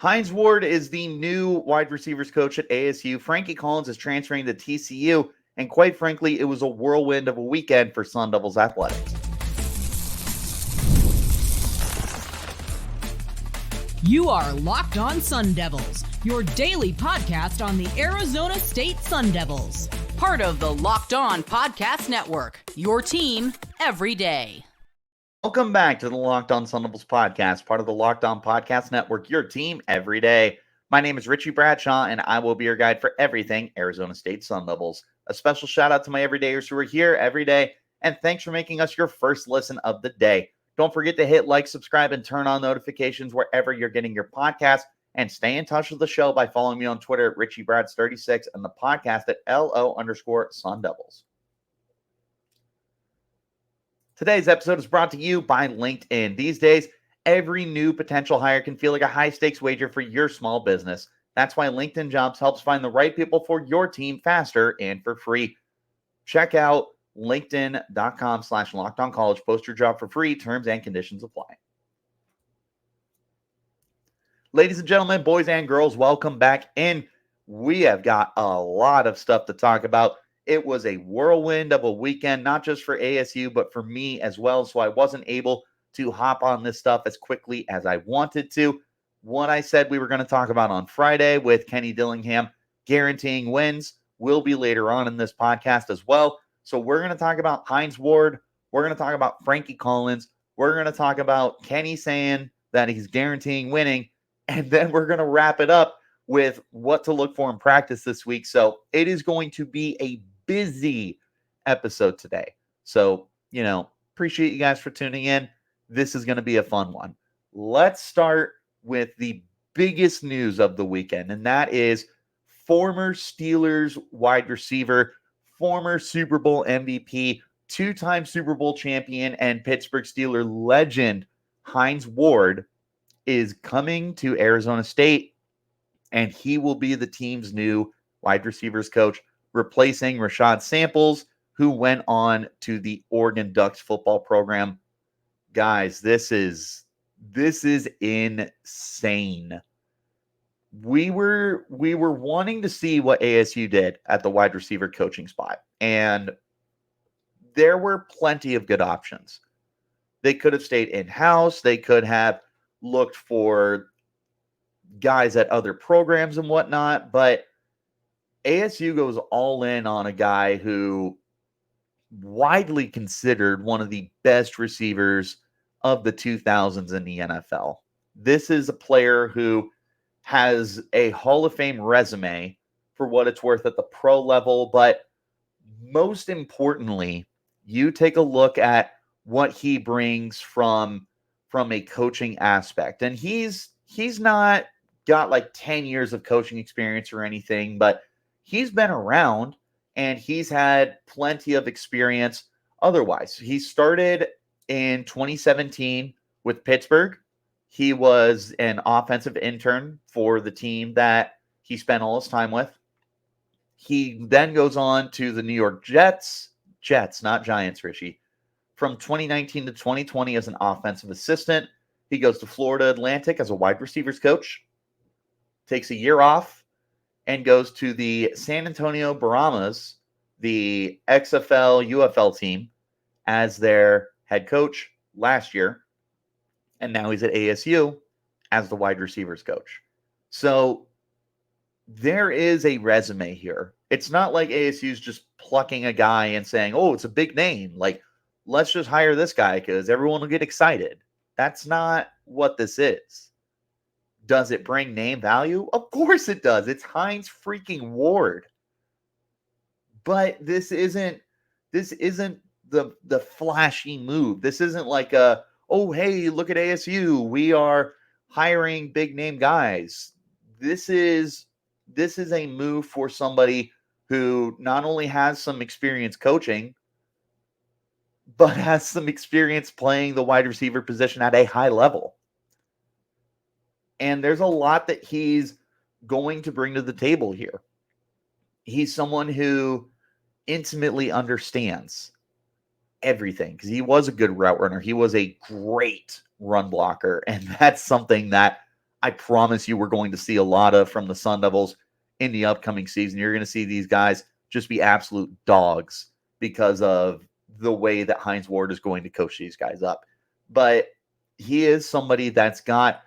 Hines Ward is the new wide receivers coach at ASU. Frankie Collins is transferring to TCU. And quite frankly, it was a whirlwind of a weekend for Sun Devils athletics. You are Locked On Sun Devils, your daily podcast on the Arizona State Sun Devils. Part of the Locked On Podcast Network, your team every day. Welcome back to the Locked On Sun Devils podcast, part of the Locked On Podcast Network, your team every day. My name is Richie Bradshaw, and I will be your guide for everything Arizona State Sun Devils. A special shout out to my everydayers who are here every day, and thanks for making us your first listen of the day. Don't forget to hit like, subscribe, and turn on notifications wherever you're getting your podcast, and stay in touch with the show by following me on Twitter at RichieBrads36 and the podcast at LO_Sun Devils. Today's episode is brought to you by LinkedIn. These days, every new potential hire can feel like a high-stakes wager for your small business. That's why LinkedIn Jobs helps find the right people for your team faster and for free. Check out linkedin.com/lockedoncollege. Post your job for free. Terms and conditions apply. Ladies and gentlemen, boys and girls, welcome back in. We have got a lot of stuff to talk about. It was a whirlwind of a weekend, not just for ASU, but for me as well. So I wasn't able to hop on this stuff as quickly as I wanted to. What I said we were going to talk about on Friday with Kenny Dillingham guaranteeing wins will be later on in this podcast as well. So we're going to talk about Hines Ward. We're going to talk about Frankie Collins. We're going to talk about Kenny saying that he's guaranteeing winning. And then we're going to wrap it up with what to look for in practice this week. So it is going to be a busy episode today. So, appreciate you guys for tuning in. This is going to be a fun one. Let's start with the biggest news of the weekend, and that is former Steelers wide receiver, former Super Bowl MVP, two-time Super Bowl champion, and Pittsburgh Steeler legend Hines Ward is coming to Arizona State, and he will be the team's new wide receivers coach, replacing Rashad Samples, who went on to the Oregon Ducks football program. Guys, this is insane. We were wanting to see what ASU did at the wide receiver coaching spot, and there were plenty of good options. They could have stayed in-house. They could have looked for guys at other programs and whatnot, but ASU goes all in on a guy who widely considered one of the best receivers of the 2000s in the NFL. This is a player who has a Hall of Fame resume for what it's worth at the pro level, but most importantly, you take a look at what he brings from a coaching aspect. And he's not got like 10 years of coaching experience or anything, but he's been around and he's had plenty of experience otherwise. He started in 2017 with Pittsburgh. He was an offensive intern for the team that he spent all his time with. He then goes on to the New York Jets, not Giants, Richie. From 2019 to 2020 as an offensive assistant. He goes to Florida Atlantic as a wide receivers coach, takes a year off, and goes to the San Antonio Brahmas, the XFL UFL team, as their head coach last year. And now he's at ASU as the wide receivers coach. So there is a resume here. It's not like ASU's just plucking a guy and saying, oh, it's a big name. Like, let's just hire this guy because everyone will get excited. That's not what this is. Does it bring name value? Of course it does. It's Hines freaking Ward. But this isn't the flashy move. This isn't like oh, hey, look at ASU. We are hiring big name guys. This is a move for somebody who not only has some experience coaching, but has some experience playing the wide receiver position at a high level. And there's a lot that he's going to bring to the table here. He's someone who intimately understands everything because he was a good route runner. He was a great run blocker. And that's something that I promise you we're going to see a lot of from the Sun Devils in the upcoming season. You're going to see these guys just be absolute dogs because of the way that Hines Ward is going to coach these guys up. But he is somebody that's got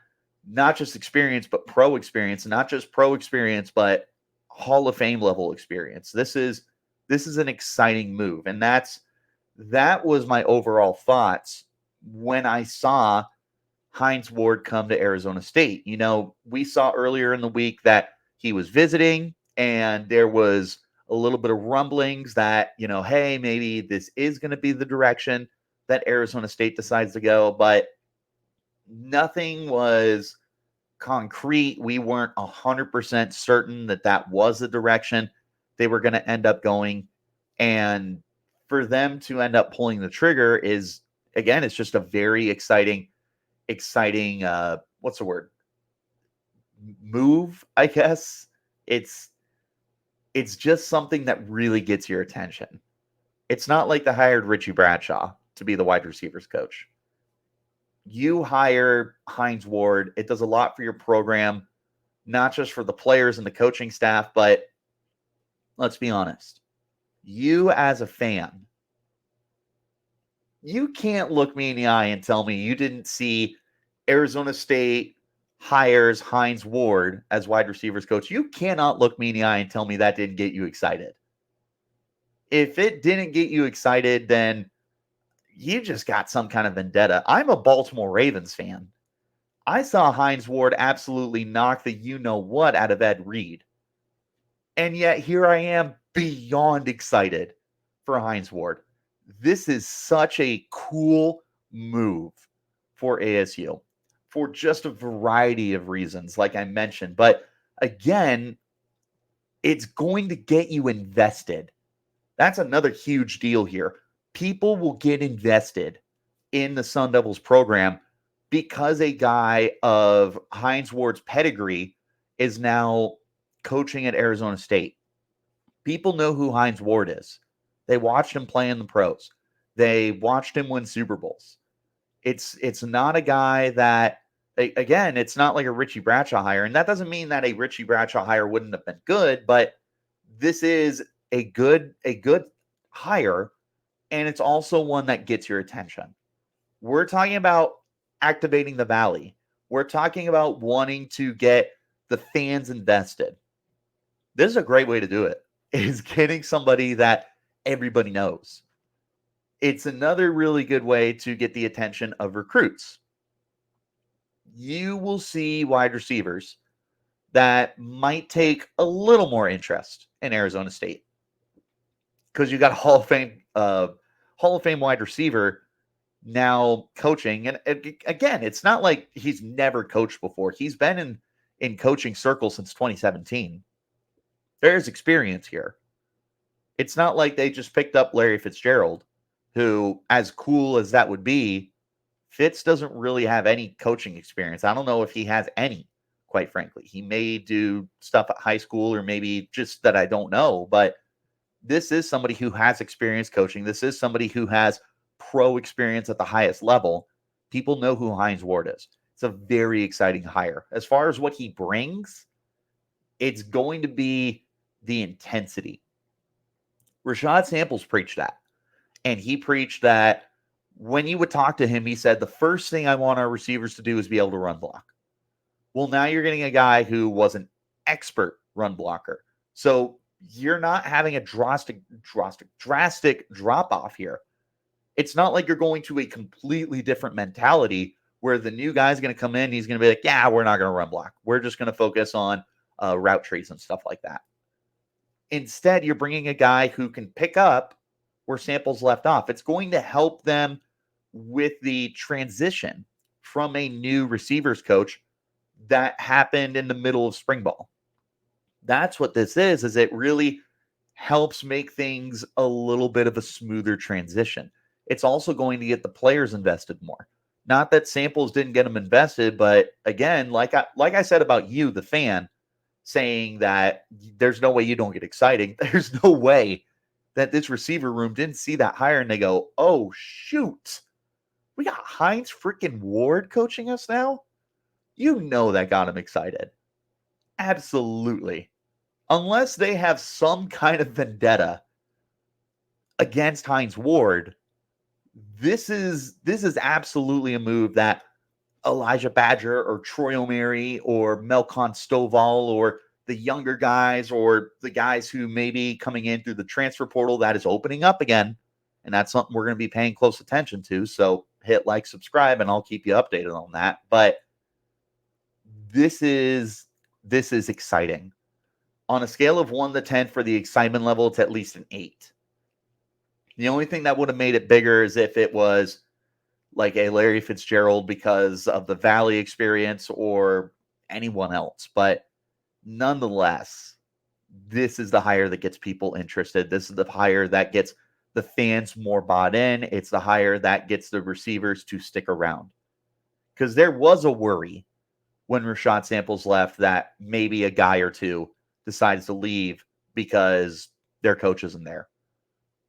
not just experience, but pro experience, and not just pro experience, but Hall of Fame level experience. This is an exciting move. And that was my overall thoughts when I saw Hines Ward come to Arizona State. You know, we saw earlier in the week that he was visiting, and there was a little bit of rumblings that, you know, hey, maybe this is going to be the direction that Arizona State decides to go, but nothing was concrete. We weren't 100% certain that that was the direction they were going to end up going. And for them to end up pulling the trigger is, again, it's just a very exciting, what's the word? Move, I guess. It's just something that really gets your attention. It's not like they hired Richie Bradshaw to be the wide receivers coach. You hire Hines Ward. It does a lot for your program, not just for the players and the coaching staff, but let's be honest. You as a fan, you can't look me in the eye and tell me you didn't see Arizona State hires Hines Ward as wide receivers coach. You cannot look me in the eye and tell me that didn't get you excited. If it didn't get you excited, then you just got some kind of vendetta. I'm a Baltimore Ravens fan. I saw Hines Ward absolutely knock the you-know-what out of Ed Reed. And yet here I am beyond excited for Hines Ward. This is such a cool move for ASU for just a variety of reasons, like I mentioned. But again, it's going to get you invested. That's another huge deal here. People will get invested in the Sun Devils program because a guy of Hines Ward's pedigree is now coaching at Arizona State. People know who Hines Ward is. They watched him play in the pros. They watched him win Super Bowls. It's not a guy that, again, it's not like a Richie Bradshaw hire. And that doesn't mean that a Richie Bradshaw hire wouldn't have been good, but this is a good hire, and it's also one that gets your attention. We're talking about activating the Valley. We're talking about wanting to get the fans invested. This is a great way to do it, is getting somebody that everybody knows. It's another really good way to get the attention of recruits. You will see wide receivers that might take a little more interest in Arizona State because you got a Hall of Fame wide receiver now coaching. And again, it's not like he's never coached before. He's been in coaching circles since 2017. There's experience here. It's not like they just picked up Larry Fitzgerald, who, as cool as that would be, Fitz doesn't really have any coaching experience. I don't know if he has any, quite frankly. He may do stuff at high school or maybe just that I don't know, but this is somebody who has experience coaching. This is somebody who has pro experience at the highest level. People know who Hines Ward is. It's a very exciting hire. As far as what he brings, it's going to be the intensity. Rashad Samples preached that. And he preached that when you would talk to him, he said, the first thing I want our receivers to do is be able to run block. Well, now you're getting a guy who was an expert run blocker. So you're not having a drastic drop off here. It's not like you're going to a completely different mentality where the new guy's going to come in. He's going to be like, yeah, we're not going to run block. We're just going to focus on route trees and stuff like that. Instead, you're bringing a guy who can pick up where Samples left off. It's going to help them with the transition from a new receivers coach that happened in the middle of spring ball. That's what this is it really helps make things a little bit of a smoother transition. It's also going to get the players invested more. Not that Samples didn't get them invested, but again, like I said about you, the fan, saying that there's no way you don't get excited. There's no way that this receiver room didn't see that hire and they go, oh, shoot. We got Hines freaking Ward coaching us now? You know that got him excited. Absolutely. Unless they have some kind of vendetta against Hines Ward, this is absolutely a move that Elijah Badger or Troy O'Mary or Melcon Stovall or the younger guys or the guys who may be coming in through the transfer portal that is opening up again. And that's something we're going to be paying close attention to. So hit like, subscribe, and I'll keep you updated on that. But this is exciting. On a scale of 1 to 10 for the excitement level, it's at least an 8. The only thing that would have made it bigger is if it was like a Larry Fitzgerald because of the Valley experience or anyone else. But nonetheless, this is the hire that gets people interested. This is the hire that gets the fans more bought in. It's the hire that gets the receivers to stick around. Because there was a worry when Rashad Samples left that maybe a guy or two decides to leave because their coach isn't there.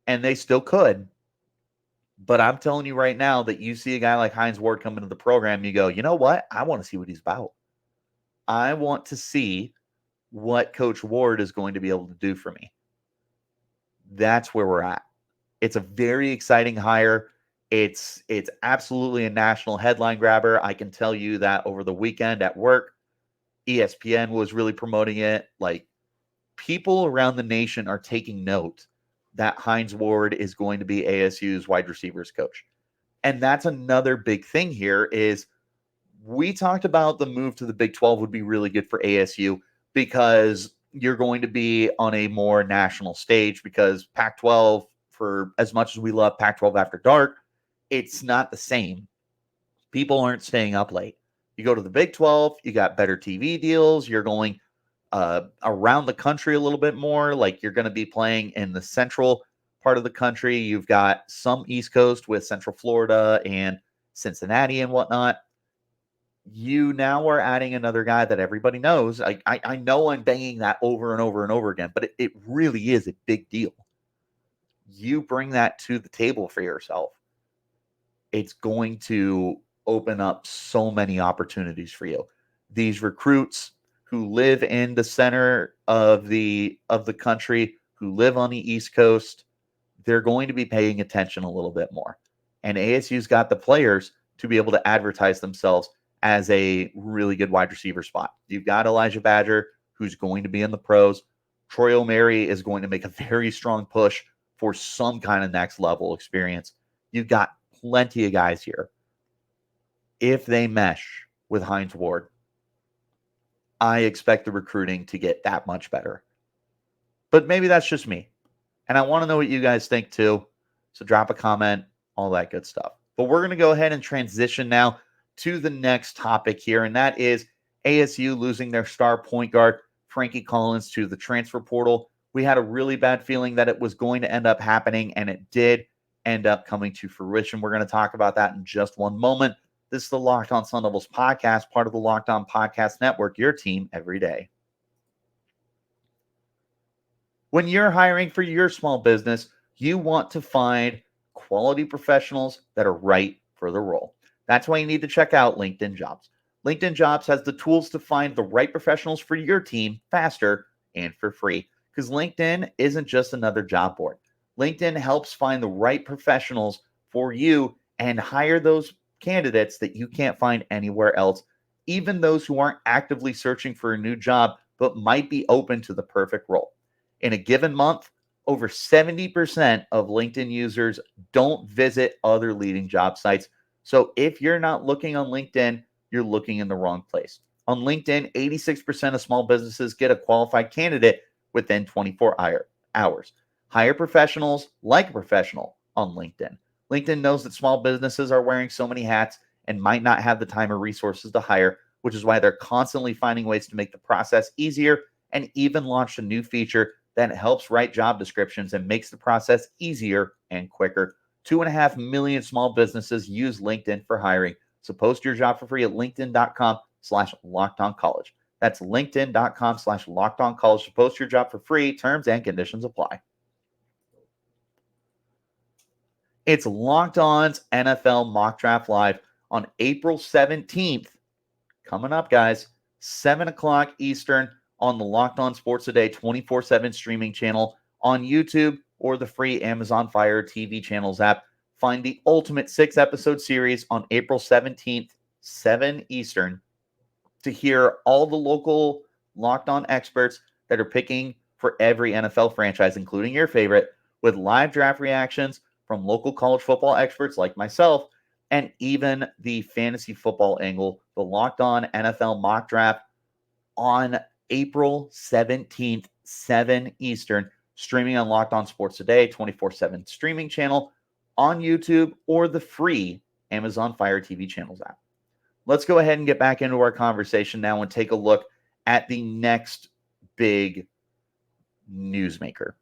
And they still could. But I'm telling you right now that you see a guy like Hines Ward come into the program, you go, you know what? I want to see what he's about. I want to see what Coach Ward is going to be able to do for me. That's where we're at. It's a very exciting hire. It's absolutely a national headline grabber. I can tell you that over the weekend at work, ESPN was really promoting it. Like, people around the nation are taking note that Hines Ward is going to be ASU's wide receivers coach. And that's another big thing here is we talked about the move to the Big 12 would be really good for ASU because you're going to be on a more national stage because Pac-12, for as much as we love Pac-12 after dark, it's not the same. People aren't staying up late. You go to the Big 12, you got better TV deals. You're going around the country a little bit more. Like, you're going to be playing in the central part of the country. You've got some East Coast with Central Florida and Cincinnati and whatnot. You now are adding another guy that everybody knows. I know I'm banging that over and over and over again, but it really is a big deal. You bring that to the table for yourself. It's going to open up so many opportunities for you. These recruits who live in the center of the country, who live on the East Coast, they're going to be paying attention a little bit more. And ASU's got the players to be able to advertise themselves as a really good wide receiver spot. You've got Elijah Badger, who's going to be in the pros. Troy O'Mary is going to make a very strong push for some kind of next level experience. You've got plenty of guys here. If they mesh with Hines Ward, I expect the recruiting to get that much better. But maybe that's just me. And I want to know what you guys think too. So drop a comment, all that good stuff. But we're going to go ahead and transition now to the next topic here, and that is ASU losing their star point guard, Frankie Collins, to the transfer portal. We had a really bad feeling that it was going to end up happening, and it did end up coming to fruition. We're going to talk about that in just one moment. This is the Locked On Sun Devils podcast, part of the Locked On Podcast Network, your team every day. When you're hiring for your small business, you want to find quality professionals that are right for the role. That's why you need to check out LinkedIn Jobs. LinkedIn Jobs has the tools to find the right professionals for your team faster and for free. Because LinkedIn isn't just another job board. LinkedIn helps find the right professionals for you and hire those candidates that you can't find anywhere else, even those who aren't actively searching for a new job but might be open to the perfect role. In a given month, over 70% of LinkedIn users don't visit other leading job sites. So if you're not looking on LinkedIn, you're looking in the wrong place. On LinkedIn, 86% of small businesses get a qualified candidate within 24 hours. Hire professionals like a professional on LinkedIn. LinkedIn knows that small businesses are wearing so many hats and might not have the time or resources to hire, which is why they're constantly finding ways to make the process easier and even launched a new feature that helps write job descriptions and makes the process easier and quicker. 2.5 million small businesses use LinkedIn for hiring. So post your job for free at linkedin.com/lockedoncollege. That's linkedin.com/lockedoncollege to post your job for free. Terms and conditions apply. It's Locked On's NFL Mock Draft Live on April 17th, coming up, guys. 7 o'clock Eastern on the Locked On Sports Today 24/7 streaming channel on YouTube or the free Amazon Fire TV channels app. Find the ultimate 6-episode series on April 17th, 7 Eastern, to hear all the local Locked On experts that are picking for every NFL franchise, including your favorite, with live draft reactions from local college football experts like myself, and even the fantasy football angle, the Locked On NFL mock draft on April 17th, 7 Eastern, streaming on Locked On Sports Today, 24/7 streaming channel on YouTube or the free Amazon Fire TV channels app. Let's go ahead and get back into our conversation now and take a look at the next big newsmaker.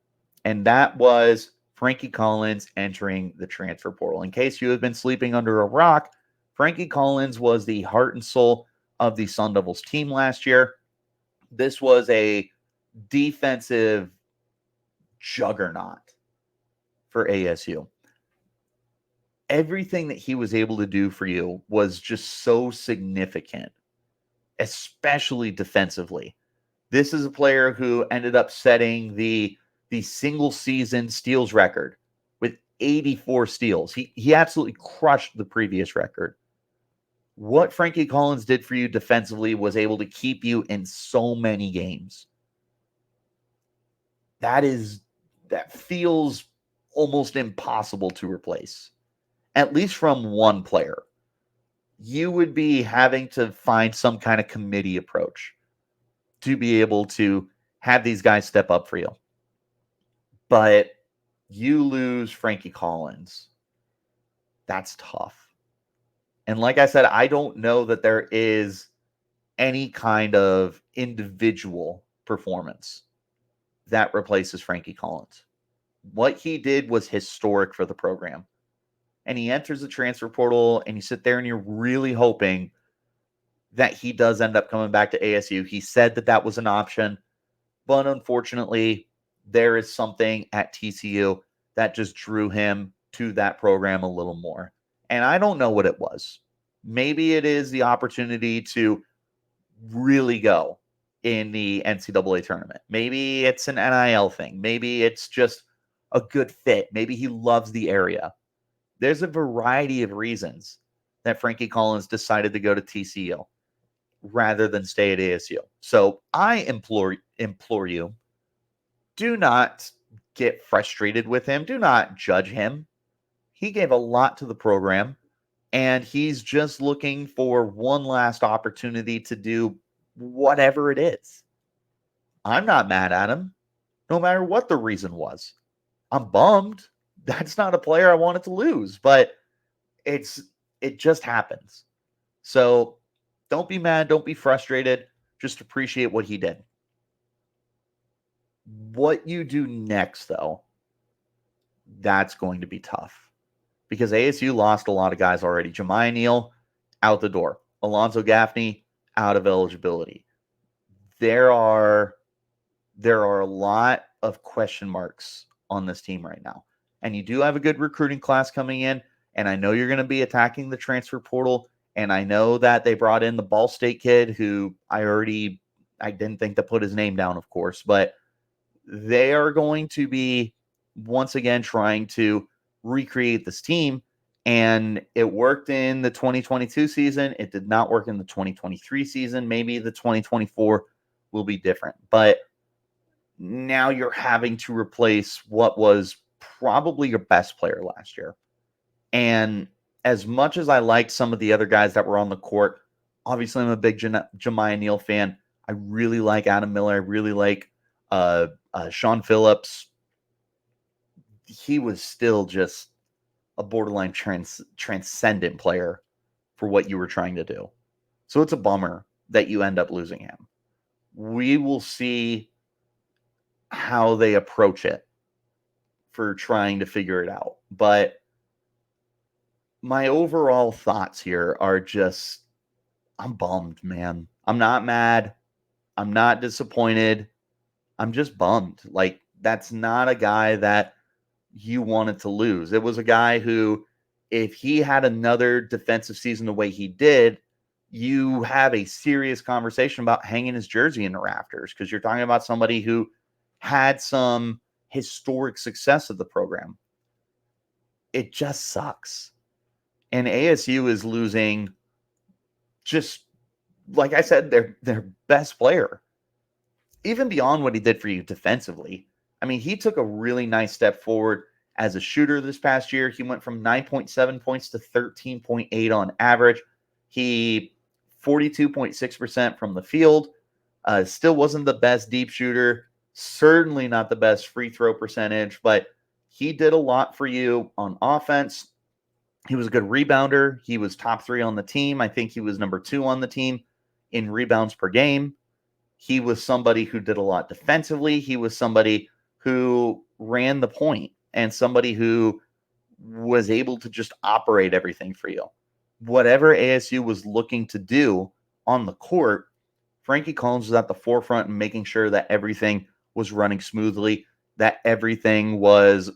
And that was Frankie Collins entering the transfer portal. In case you have been sleeping under a rock, Frankie Collins was the heart and soul of the Sun Devils team last year. This was a defensive juggernaut for ASU. Everything that he was able to do for you was just so significant, especially defensively. This is a player who ended up setting the single season steals record with 84 steals. He absolutely crushed the previous record. What Frankie Collins did for you defensively was able to keep you in so many games. That feels almost impossible to replace, at least from one player. You would be having to find some kind of committee approach to be able to have these guys step up for you. But you lose Frankie Collins. That's tough. And like I said, I don't know that there is any kind of individual performance that replaces Frankie Collins. What he did was historic for the program. And he enters the transfer portal, and you sit there and you're really hoping that he does end up coming back to ASU. He said that was an option, but unfortunately, there is something at TCU that just drew him to that program a little more. And I don't know what it was. Maybe it is the opportunity to really go in the NCAA tournament. Maybe it's an NIL thing. Maybe it's just a good fit. Maybe he loves the area. There's a variety of reasons that Frankie Collins decided to go to TCU rather than stay at ASU. So I implore you, do not get frustrated with him. Do not judge him. He gave a lot to the program, and he's just looking for one last opportunity to do whatever it is. I'm not mad at him, no matter what the reason was. I'm bummed. That's not a player I wanted to lose, but it just happens. So don't be mad. Don't be frustrated. Just appreciate what he did. What you do next, though, that's going to be tough because ASU lost a lot of guys already. Jemiah Neal, out the door. Alonzo Gaffney, out of eligibility. There are a lot of question marks on this team right now. And you do have a good recruiting class coming in. And I know you're going to be attacking the transfer portal. And I know that they brought in the Ball State kid who I didn't think to put his name down, of course. But they are going to be, once again, trying to recreate this team. And it worked in the 2022 season. It did not work in the 2023 season. Maybe the 2024 will be different. But now you're having to replace what was probably your best player last year. And as much as I liked some of the other guys that were on the court, obviously I'm a big Jemiah Neal fan. I really like Adam Miller. I really like Sean Phillips. He was still just a borderline transcendent player for what you were trying to do. So it's a bummer that you end up losing him. We will see how they approach it for trying to figure it out. But my overall thoughts here are just, I'm bummed, man. I'm not mad. I'm not disappointed. I'm just bummed. Like, that's not a guy that you wanted to lose. It was a guy who, if he had another defensive season the way he did, you have a serious conversation about hanging his jersey in the rafters, because you're talking about somebody who had some historic success of the program. It just sucks. And ASU is losing, just like I said, their best player. Even beyond what he did for you defensively. I mean, he took a really nice step forward as a shooter this past year. He went from 9.7 points to 13.8 on average. He 42.6% from the field. Still wasn't the best deep shooter. Certainly not the best free throw percentage, but he did a lot for you on offense. He was a good rebounder. He was top 3 on the team. I think he was number 2 on the team in rebounds per game. He was somebody who did a lot defensively. He was somebody who ran the point and somebody who was able to just operate everything for you. Whatever ASU was looking to do on the court, Frankie Collins was at the forefront and making sure that everything was running smoothly, that everything was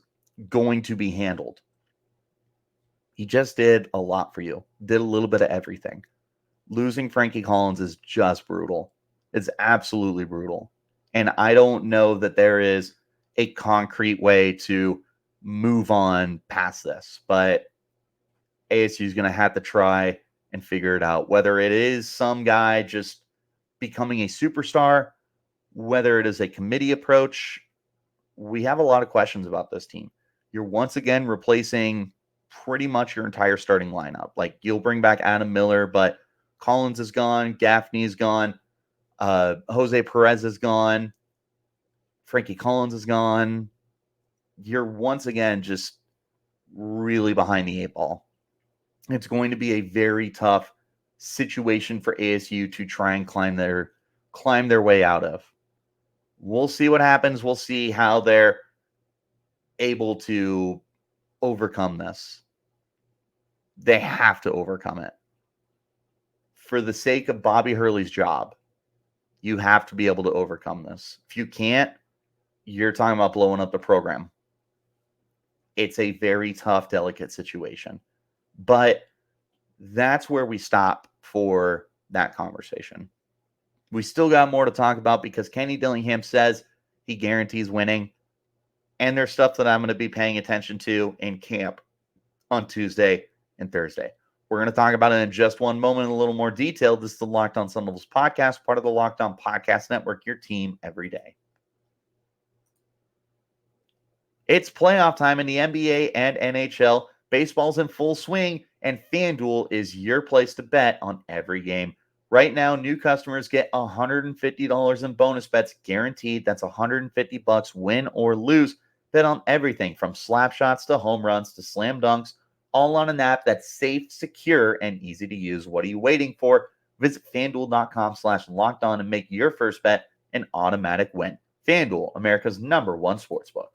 going to be handled. He just did a lot for you, did a little bit of everything. Losing Frankie Collins is just brutal. It's absolutely brutal. And I don't know that there is a concrete way to move on past this, but ASU is going to have to try and figure it out. Whether it is some guy just becoming a superstar, whether it is a committee approach, we have a lot of questions about this team. You're once again replacing pretty much your entire starting lineup. Like, you'll bring back Adam Miller, but Collins is gone, Gaffney is gone, Jose Perez is gone, Frankie Collins is gone. You're once again just really behind the 8 ball. It's going to be a very tough situation for ASU to try and climb their way out of. We'll see what happens. We'll see how they're able to overcome this. They have to overcome it. For the sake of Bobby Hurley's job, you have to be able to overcome this. If you can't, you're talking about blowing up the program. It's a very tough, delicate situation. But that's where we stop for that conversation. We still got more to talk about because Kenny Dillingham says he guarantees winning. And there's stuff that I'm going to be paying attention to in camp on Tuesday and Thursday. We're going to talk about it in just one moment in a little more detail. This is the Locked On Sun Devils podcast, part of the Locked On Podcast Network, your team every day. It's playoff time in the NBA and NHL. Baseball's in full swing, and FanDuel is your place to bet on every game. Right now, new customers get $150 in bonus bets guaranteed. That's $150 win or lose. Bet on everything from slap shots to home runs to slam dunks, all on an app that's safe, secure, and easy to use. What are you waiting for? Visit FanDuel.com/lockedon and make your first bet an automatic win. FanDuel, America's #1 sportsbook.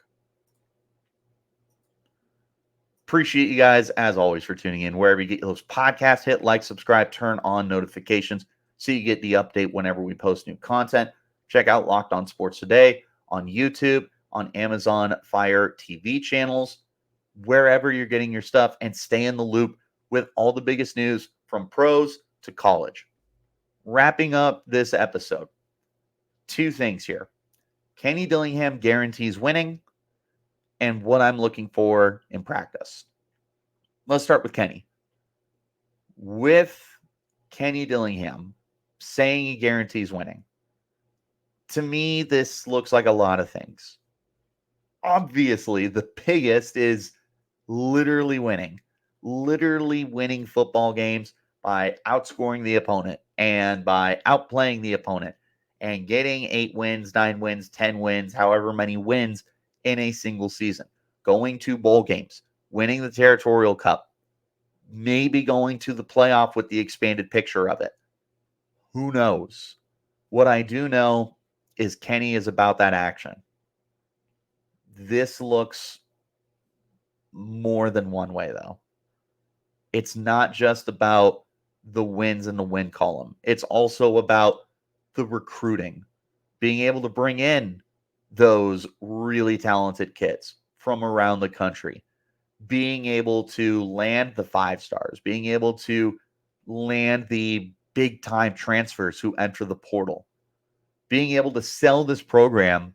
Appreciate you guys, as always, for tuning in. Wherever you get those podcasts, hit like, subscribe, turn on notifications so you get the update whenever we post new content. Check out Locked On Sports Today on YouTube, on Amazon Fire TV channels, wherever you're getting your stuff, and stay in the loop with all the biggest news from pros to college. Wrapping up this episode, 2 things here. Kenny Dillingham guarantees winning, and what I'm looking for in practice. Let's start with Kenny. With Kenny Dillingham saying he guarantees winning, to me, this looks like a lot of things. Obviously, the biggest is literally winning football games by outscoring the opponent and by outplaying the opponent and getting 8 wins, 9 wins, 10 wins, however many wins in a single season, going to bowl games, winning the Territorial Cup, maybe going to the playoff with the expanded picture of it. Who knows? What I do know is Kenny is about that action. This looks more than one way, though. It's not just about the wins in the win column. It's also about the recruiting, being able to bring in those really talented kids from around the country, being able to land the 5 stars, being able to land the big-time transfers who enter the portal. Being able to sell this program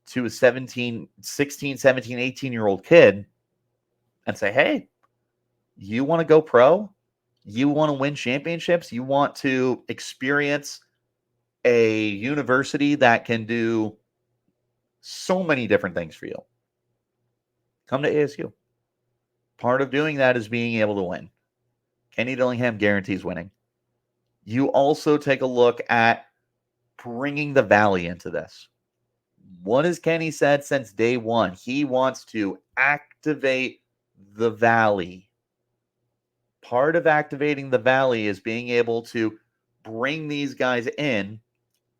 to a 16, 17, 18-year-old kid and say, hey, you want to go pro? You want to win championships? You want to experience a university that can do so many different things for you? Come to ASU. Part of doing that is being able to win. Kenny Dillingham guarantees winning. You also take a look at bringing the Valley into this. What has Kenny said since day one? He wants to activate the Valley. Part of activating the Valley is being able to bring these guys in,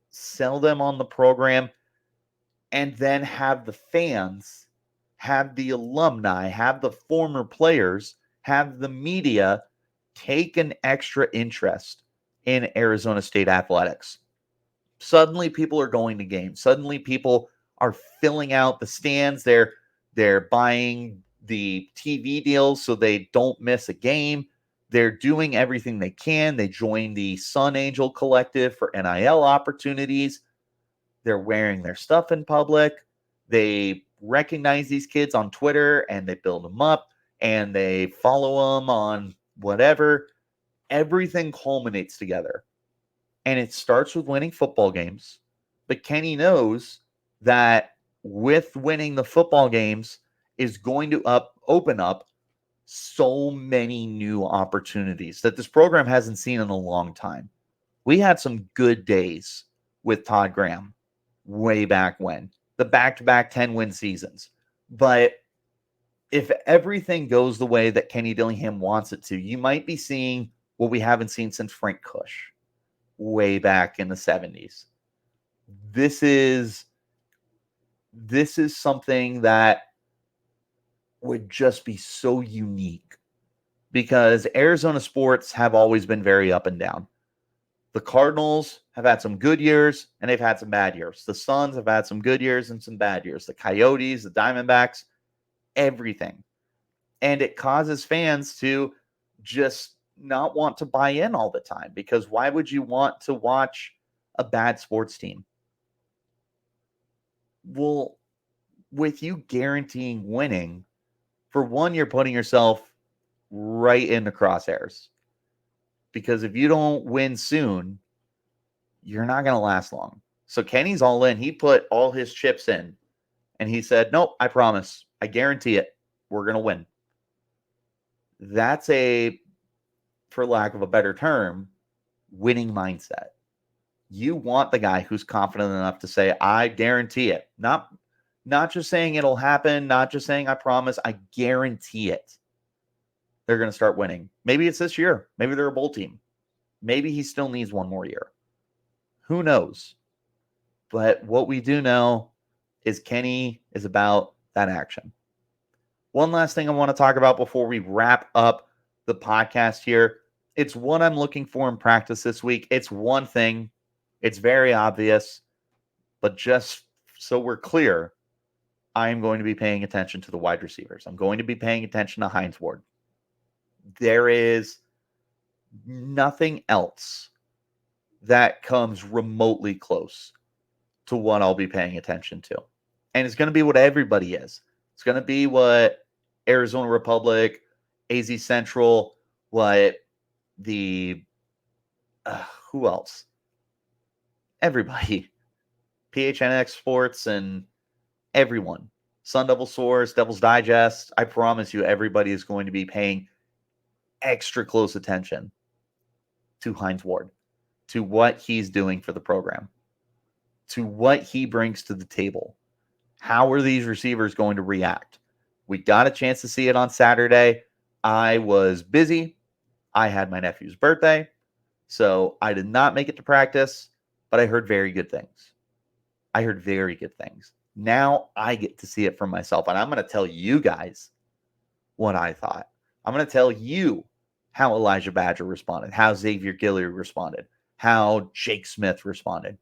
sell them on the program, and then have the fans, have the alumni, have the former players, have the media take an extra interest in Arizona State athletics. Suddenly people are going to games. Suddenly people are filling out the stands. They're buying the TV deals so they don't miss a game. They're doing everything they can. They join the Sun Angel Collective for NIL opportunities. They're wearing their stuff in public. They recognize these kids on Twitter and they build them up and they follow them on whatever. Everything culminates together. And it starts with winning football games. But Kenny knows that with winning the football games is going to open up so many new opportunities that this program hasn't seen in a long time. We had some good days with Todd Graham way back when, the back-to-back 10-win seasons. But if everything goes the way that Kenny Dillingham wants it to, you might be seeing what we haven't seen since Frank Cush way back in the 70s. This is something that would just be so unique because Arizona sports have always been very up and down. The Cardinals have had some good years and they've had some bad years. The Suns have had some good years and some bad years. The Coyotes, the Diamondbacks, everything. And it causes fans to just not want to buy in all the time because why would you want to watch a bad sports team? Well, with you guaranteeing winning, for one, you're putting yourself right in the crosshairs. Because if you don't win soon, you're not going to last long. So Kenny's all in. He put all his chips in. And he said, nope, I promise. I guarantee it. We're going to win. That's a, for lack of a better term, winning mindset. You want the guy who's confident enough to say, I guarantee it. Not just saying it'll happen, not just saying I promise, I guarantee it. They're going to start winning. Maybe it's this year. Maybe they're a bowl team. Maybe he still needs one more year. Who knows? But what we do know is Kenny is about that action. One last thing I want to talk about before we wrap up the podcast here. It's what I'm looking for in practice this week. It's one thing. It's very obvious. But just so we're clear, I'm going to be paying attention to the wide receivers. I'm going to be paying attention to Hines Ward. There is nothing else that comes remotely close to what I'll be paying attention to. And it's going to be what everybody is. It's going to be what Arizona Republic, AZ Central, what the, who else? Everybody. PHNX Sports and everyone. Sun Devil Source, Devil's Digest. I promise you everybody is going to be paying extra close attention to Hines Ward, to what he's doing for the program, to what he brings to the table. How are these receivers going to react? We got a chance to see it on Saturday. I was busy. I had my nephew's birthday, so I did not make it to practice, but I heard very good things. Now I get to see it for myself, and I'm going to tell you guys what I thought. I'm going to tell you how Elijah Badger responded, how Xavier Guillory responded, how Jake Smith responded.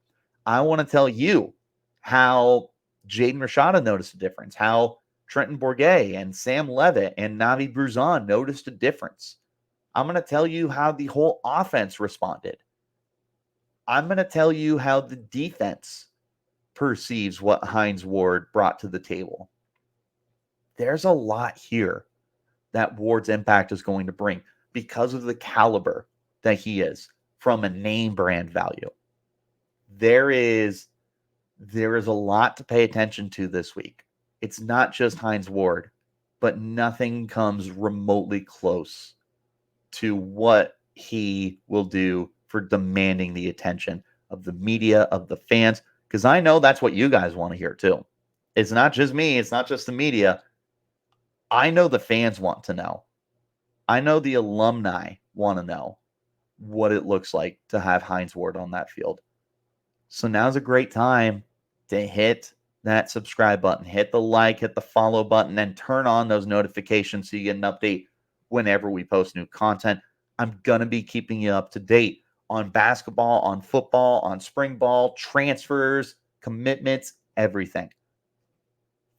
I want to tell you how Jaden Rashada noticed a difference, how Trenton Bourget and Sam Levitt and Navi Bruzan noticed a difference. I'm going to tell you how the whole offense responded. I'm going to tell you how the defense perceives what Hines Ward brought to the table. There's a lot here that Ward's impact is going to bring because of the caliber that he is from a name brand value. There is a lot to pay attention to this week. It's not just Hines Ward, but nothing comes remotely close to what he will do for demanding the attention of the media, of the fans, because I know that's what you guys want to hear too. It's not just me. It's not just the media. I know the fans want to know. I know the alumni want to know what it looks like to have Hines Ward on that field. So now's a great time to hit that subscribe button, hit the like, hit the follow button, and turn on those notifications so you get an update whenever we post new content. I'm going to be keeping you up to date on basketball, on football, on spring ball, transfers, commitments, everything.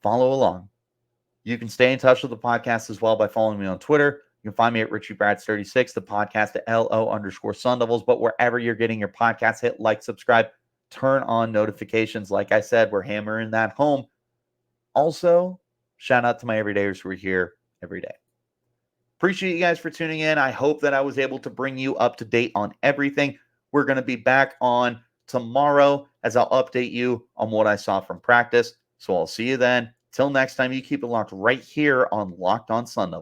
Follow along. You can stay in touch with the podcast as well by following me on Twitter. You can find me at Richie Bradshaw36, the podcast at LO_Sun Devils. But wherever you're getting your podcast, hit like, subscribe, turn on notifications. Like I said, we're hammering that home. Also, shout out to my everydayers who are here every day. Appreciate you guys for tuning in. I hope that I was able to bring you up to date on everything. We're going to be back on tomorrow as I'll update you on what I saw from practice. So I'll see you then. Till next time, you keep it locked right here on Locked On Sun Devils.